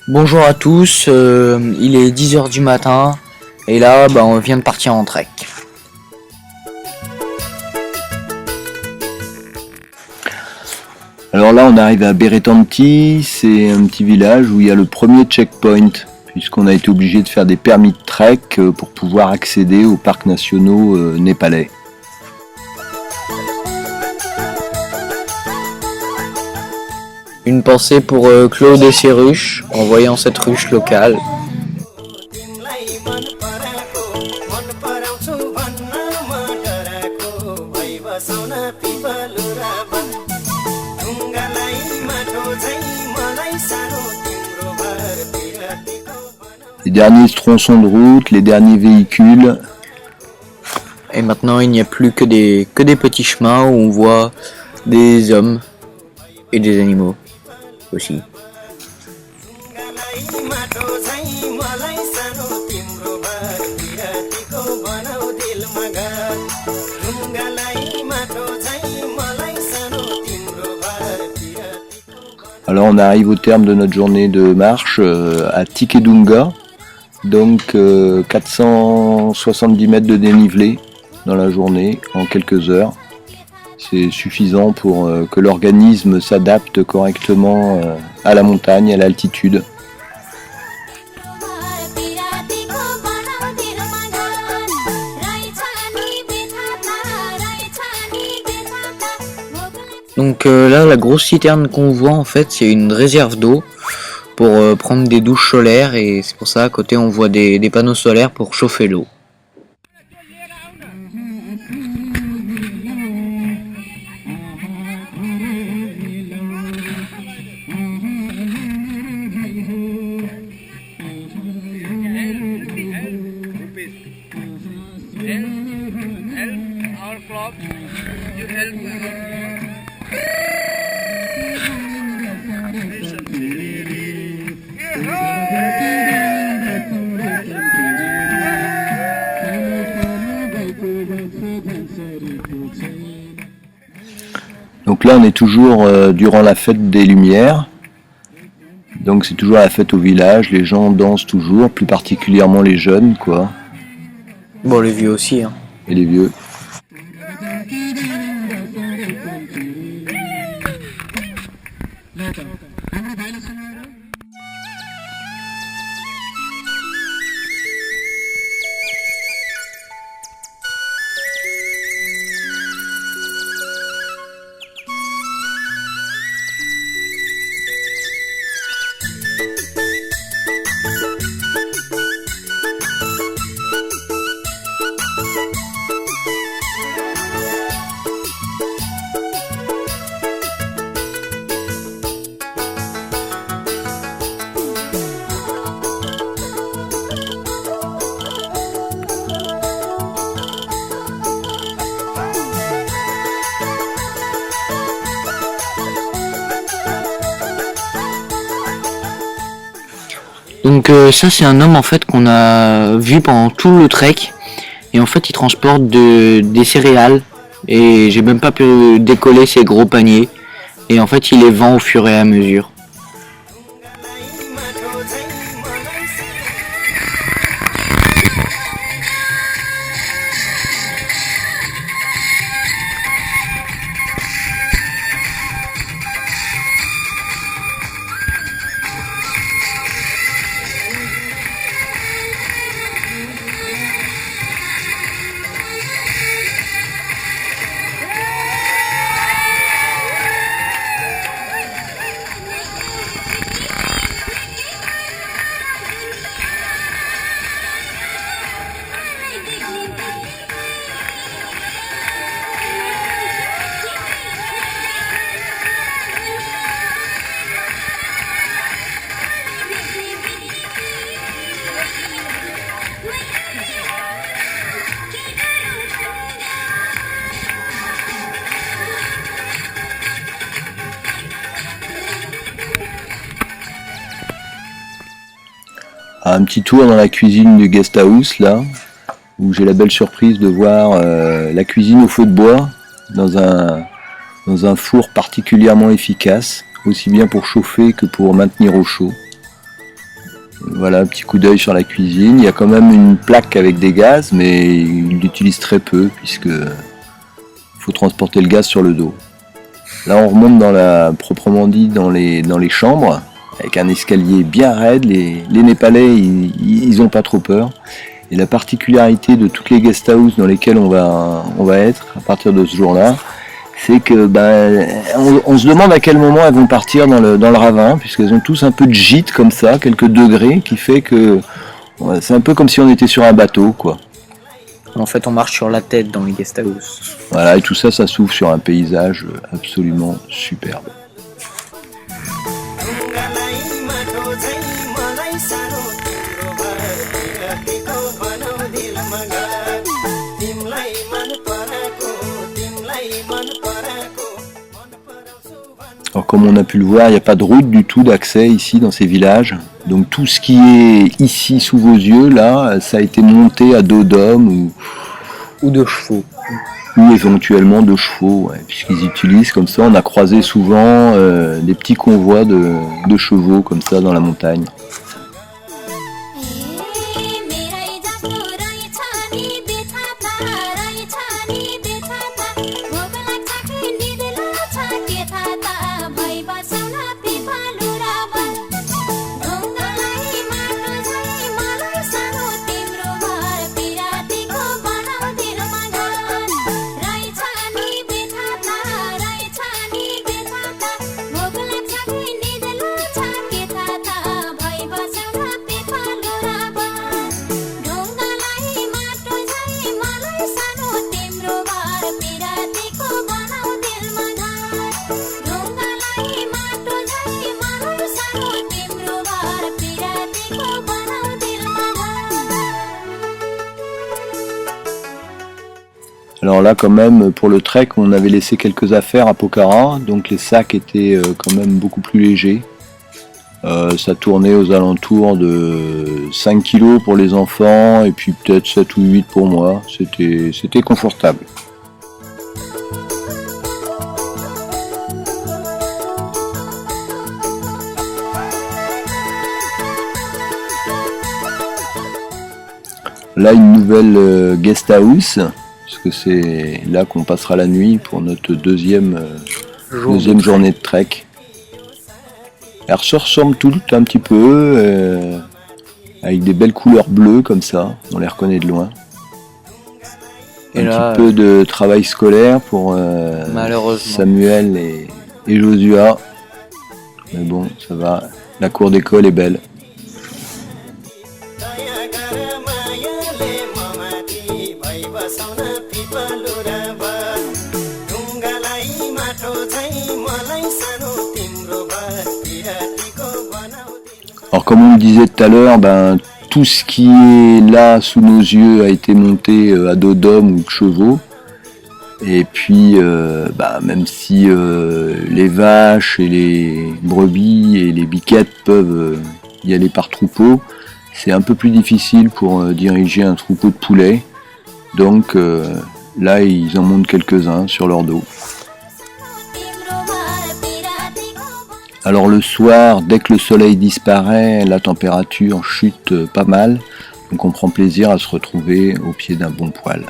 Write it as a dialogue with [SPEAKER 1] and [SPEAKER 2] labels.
[SPEAKER 1] Bonjour à tous, il est 10 heures du matin et là on vient de partir en trek.
[SPEAKER 2] Alors là, on arrive à Beretanti, c'est un petit village où il y a le premier checkpoint, puisqu'on a été obligé de faire des permis de trek pour pouvoir accéder aux parcs nationaux népalais.
[SPEAKER 1] Une pensée pour Claude et ses ruches en voyant cette ruche locale.
[SPEAKER 2] Les derniers tronçons de route, les derniers véhicules.
[SPEAKER 1] Et maintenant il n'y a plus que des petits chemins où on voit des hommes et des animaux aussi.
[SPEAKER 2] Alors on arrive au terme de notre journée de marche à Tikedunga, donc 470 mètres de dénivelé dans la journée en quelques heures. C'est suffisant pour que l'organisme s'adapte correctement à la montagne, à l'altitude.
[SPEAKER 1] Donc là, la grosse citerne qu'on voit en fait, c'est une réserve d'eau pour prendre des douches solaires et c'est pour ça à côté on voit des panneaux solaires pour chauffer l'eau.
[SPEAKER 2] Donc là on est toujours durant la fête des Lumières, donc c'est toujours la fête au village, les gens dansent toujours, plus particulièrement les jeunes quoi.
[SPEAKER 1] Bon, les vieux aussi hein.
[SPEAKER 2] Et les vieux.
[SPEAKER 1] Donc ça c'est un homme en fait qu'on a vu pendant tout le trek et en fait il transporte des céréales et j'ai même pas pu décoller ces gros paniers et en fait il les vend au fur et à mesure. Un petit tour dans la cuisine du guest house là, où j'ai la belle surprise de voir la cuisine au feu de bois dans un four particulièrement efficace, aussi bien pour chauffer que pour maintenir au chaud.
[SPEAKER 2] Voilà, un petit coup d'œil sur la cuisine. Il y a quand même une plaque avec des gaz, mais il l'utilise très peu puisque faut transporter le gaz sur le dos. Là, on remonte proprement dit dans les chambres avec un escalier bien raide. Les Népalais, ils ont pas trop peur. Et la particularité de toutes les guest houses dans lesquelles on va être à partir de ce jour-là, c'est que on se demande à quel moment elles vont partir dans le ravin, puisqu'elles ont tous un peu de gîte comme ça, quelques degrés, qui fait que c'est un peu comme si on était sur un bateau, quoi.
[SPEAKER 1] En fait, on marche sur la tête dans les guest houses.
[SPEAKER 2] Voilà, et tout ça, ça s'ouvre sur un paysage absolument superbe. Alors comme on a pu le voir, il n'y a pas de route du tout d'accès ici dans ces villages. Donc tout ce qui est ici sous vos yeux, là, ça a été monté à dos d'homme
[SPEAKER 1] ou de chevaux.
[SPEAKER 2] Ou éventuellement de chevaux, ouais, puisqu'ils utilisent comme ça. On a croisé souvent des petits convois de chevaux comme ça dans la montagne. Alors là quand même pour le trek on avait laissé quelques affaires à Pokhara, donc les sacs étaient quand même beaucoup plus légers. Ça tournait aux alentours de 5 kg pour les enfants et puis peut-être 7 ou 8 pour moi, c'était confortable. Là une nouvelle guest house. Parce que c'est là qu'on passera la nuit pour notre deuxième journée de trek. Elles se ressemblent toutes un petit peu, avec des belles couleurs bleues comme ça, on les reconnaît de loin. Petit peu de travail scolaire pour Samuel et Josua. Mais bon, ça va, la cour d'école est belle. Alors comme on le disait tout à l'heure, tout ce qui est là sous nos yeux a été monté à dos d'homme ou de chevaux. Et puis même si les vaches et les brebis et les biquettes peuvent y aller par troupeau, c'est un peu plus difficile pour diriger un troupeau de poulets. Donc là ils en montent quelques-uns sur leur dos. Alors le soir, dès que le soleil disparaît, la température chute pas mal, donc on prend plaisir à se retrouver au pied d'un bon poêle.